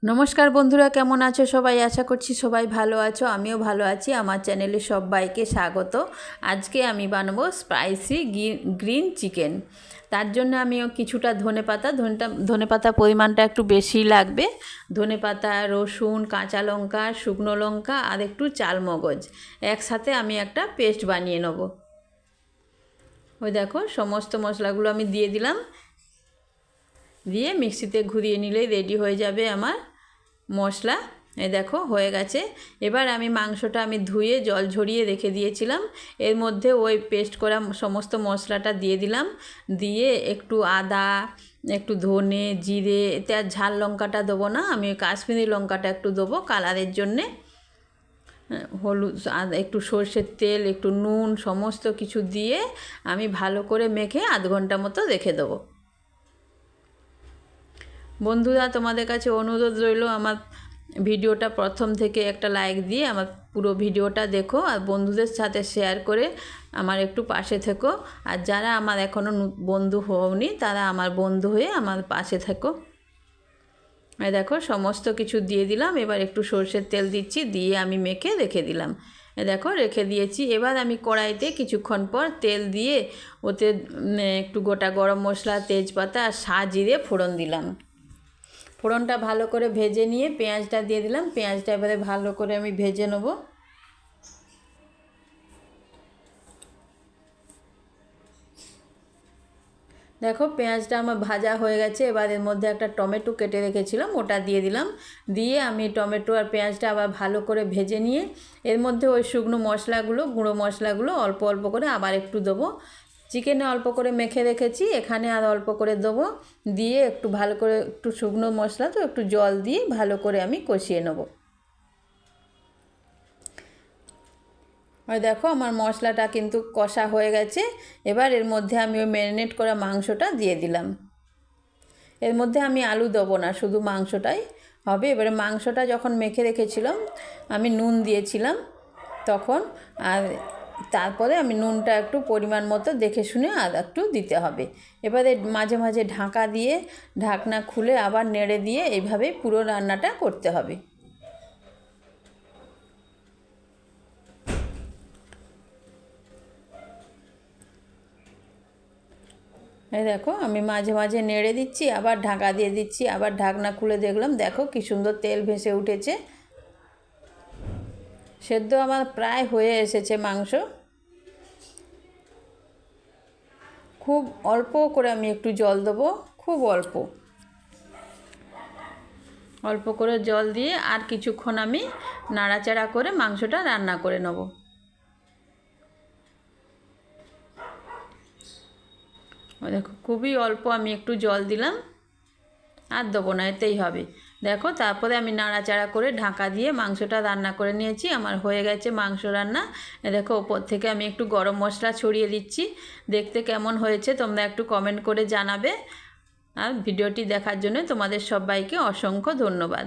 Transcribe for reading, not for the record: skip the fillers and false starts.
নমস্কার বন্ধুরা, কেমন আছো সবাই? আশা করছি সবাই ভালো আছো, আমিও ভালো আছি। আমার চ্যানেলে সবাইকে স্বাগত। আজকে আমি বানাবো স্পাইসি গ্রিন চিকেন। তার জন্য আমিও কিছুটা ধনেপাতা পরিমাণটা একটু বেশি লাগবে। ধনেপাতা, রসুন, কাঁচা লঙ্কা, শুকনো লঙ্কা আর একটু চালমগজ একসাথে আমি একটা পেস্ট বানিয়ে নেব। ওই দেখো, সমস্ত মশলাগুলো আমি দিয়ে দিলাম, দিয়ে মিক্সিতে ঘুরিয়ে নিলেই রেডি হয়ে যাবে আমার মশলা। এই দেখো হয়ে গেছে। এবার আমি মাংসটা ধুয়ে জল ঝরিয়ে রেখে দিয়েছিলাম, এর মধ্যে ওই পেস্ট করা সমস্ত মশলাটা দিয়ে দিলাম। দিয়ে একটু আদা, একটু ধনে, জিরে, এতে আর ঝাল লঙ্কাটা দেবো না, আমি কাশ্মীরি লঙ্কাটা একটু দেবো কালারের জন্যে। হলুদ, একটু সর্ষের তেল, একটু নুন, সমস্ত কিছু দিয়ে আমি ভালো করে মেখে আধ ঘন্টা মতো রেখে দেবো। বন্ধুরা, তোমাদের কাছে অনুরোধ রইল, আমার ভিডিওটা প্রথম থেকে একটা লাইক দিয়ে আমার পুরো ভিডিওটা দেখো, আর বন্ধুদের সাথে শেয়ার করে আমার একটু পাশে থেকো। আর যারা আমার এখনও বন্ধু হওনি, তারা আমার বন্ধু হয়ে আমার পাশে থেকো। এই দেখো সমস্ত কিছু দিয়ে দিলাম। এবার একটু সর্ষের তেল দিচ্ছি, দিয়ে আমি মেখে রেখে দিলাম। দেখো রেখে দিয়েছি। এবার আমি কড়াইতে কিছুক্ষণ পর তেল দিয়ে ওতে একটু গোটা গরম মশলা, তেজপাতা আর সাজিরে ফোড়ন দিলাম। ফোড়নটা ভালো করে ভেজে নিয়ে পেঁয়াজটা দিয়ে দিলাম। পেঁয়াজটা এবারে ভালো করে আমি ভেজে নেব। দেখো পেঁয়াজটা আমার ভাজা হয়ে গেছে। এবার এর মধ্যে একটা টমেটো কেটে রেখেছিলাম, ওটা দিয়ে দিলাম। দিয়ে আমি টমেটো আর পেঁয়াজটা আবার ভালো করে ভেজে নিয়ে এর মধ্যে ওই শুকনো মশলাগুলো, গুঁড়ো মশলাগুলো অল্প অল্প করে আবার একটু দেবো। চিকেনে অল্প করে মেখে রেখেছি, এখানে আর অল্প করে দেবো। দিয়ে একটু ভালো করে, একটু শুকনো মশলা তো একটু জল দিয়ে ভালো করে আমি কষিয়ে নেব। ওই দেখো আমার মশলাটা কিন্তু কষা হয়ে গেছে। এবার এর মধ্যে আমি ওই ম্যারিনেট করা মাংসটা দিয়ে দিলাম। এর মধ্যে আমি আলু দেবো না, শুধু মাংসটাই হবে। এবারে মাংসটা যখন মেখে রেখেছিলাম আমি নুন দিয়েছিলাম তখন, আর তারপরে আমি নুনটা একটু পরিমাণ মতো দেখে শুনে আর একটু দিতে হবে। এবারে মাঝে মাঝে ঢাকা দিয়ে, ঢাকনা খুলে আবার নেড়ে দিয়ে এইভাবেই পুরো রান্নাটা করতে হবে। এই দেখো আমি মাঝে মাঝে নেড়ে দিচ্ছি, আবার ঢাকা দিয়ে দিচ্ছি, আবার ঢাকনা খুলে দেখলাম, দেখো কি সুন্দর তেল ভেসে উঠেছে। সেদ্ধ আমার প্রায় হয়ে এসেছে মাংস। খুব অল্প করে আমি একটু জল দেবো, খুব অল্প অল্প করে জল দিয়ে আর কিছুক্ষণ আমি নাড়াচাড়া করে মাংসটা রান্না করে নেব। দেখো খুবই অল্প আমি একটু জল দিলাম, আর দেবো না, এতেই হবে। দেখো তারপরে আমি নাড়াচাড়া করে ঢাকা দিয়ে মাংসটা রান্না করে নিয়েছি। আমার হয়ে গেছে মাংস রান্না। দেখো ওপর থেকে আমি একটু গরম মশলা ছড়িয়ে দিচ্ছি। দেখতে কেমন হয়েছে তোমরা একটু কমেন্ট করে জানাবে। আর ভিডিওটি দেখার জন্য তোমাদের সবাইকে অসংখ্য ধন্যবাদ।